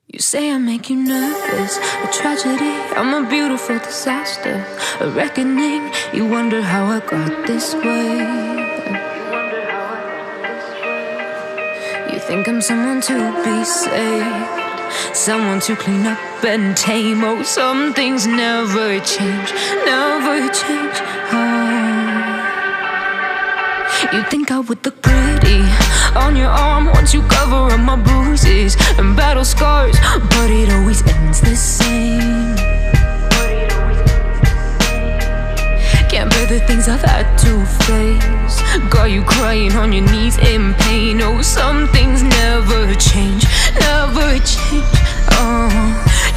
You say I make you nervous, a tragedy, I'm a beautiful disaster, a reckoning. You wonder how I got this way. You think I'm someone to be saved, someone to clean up and tame. Oh, some things never change, never change. You think I would look pretty on your arm once you cover up my bruises and battle scars, but it always ends the same. Can't bear the things I've had to face, got you crying on your knees in pain. Oh, some things never change, never change.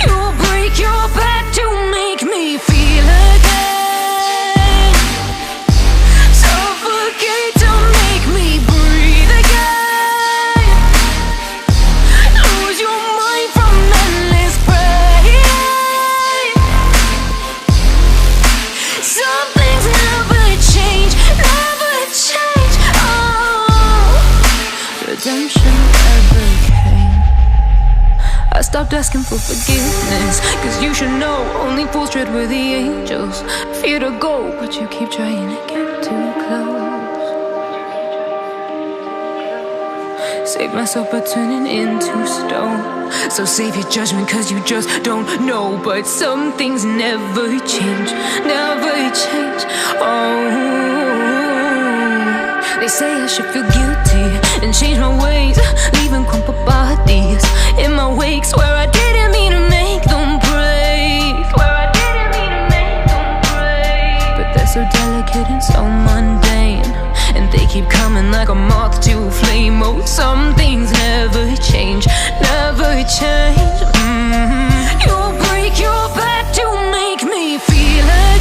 You'll break your back to make me feel again. I stopped asking for forgiveness, cause you should know only fools tread with the angels. Fear to go, but you keep trying to get too close. Save myself by turning into stone. So save your judgment cause you just don't know. But some things never change, never change. They say I should feel guilty and change my ways, leaving crumpled bodies in my wake. Swear I didn't mean to make them break, swear I didn't mean to make them break. But they're so delicate and so mundane, and they keep coming like a moth to a flame. Oh, some things never change, never change. You'll break your back to make me feel again.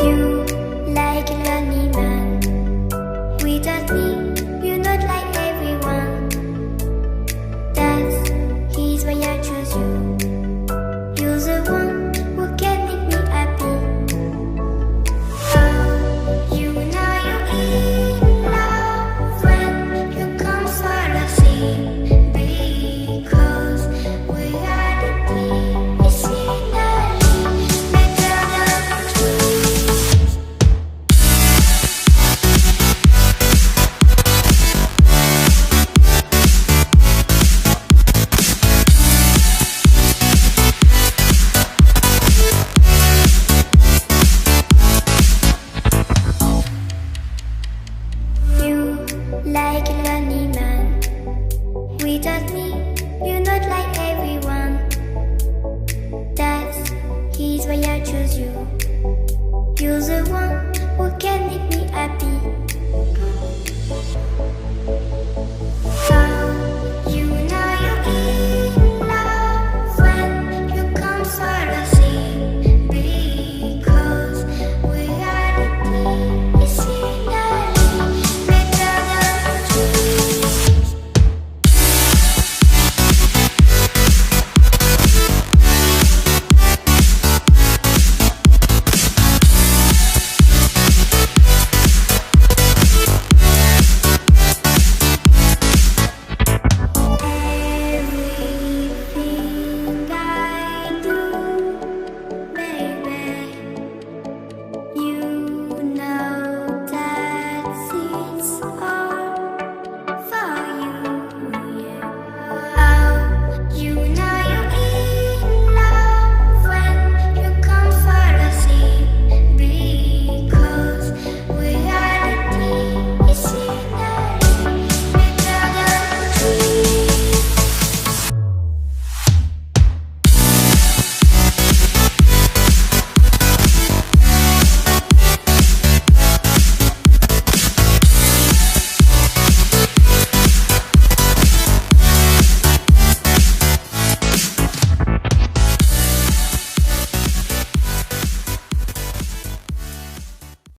You like a lonely man. Without me, you're not like everyone. That's why I choose you. You're the one who can make me happy. Oh, you know you're in love when you come swallow sea. Because we are the medicinally better than trees. You like a lonely man. Without me, you're not like everyone. That's why I choose you. You're the one who can make me happy.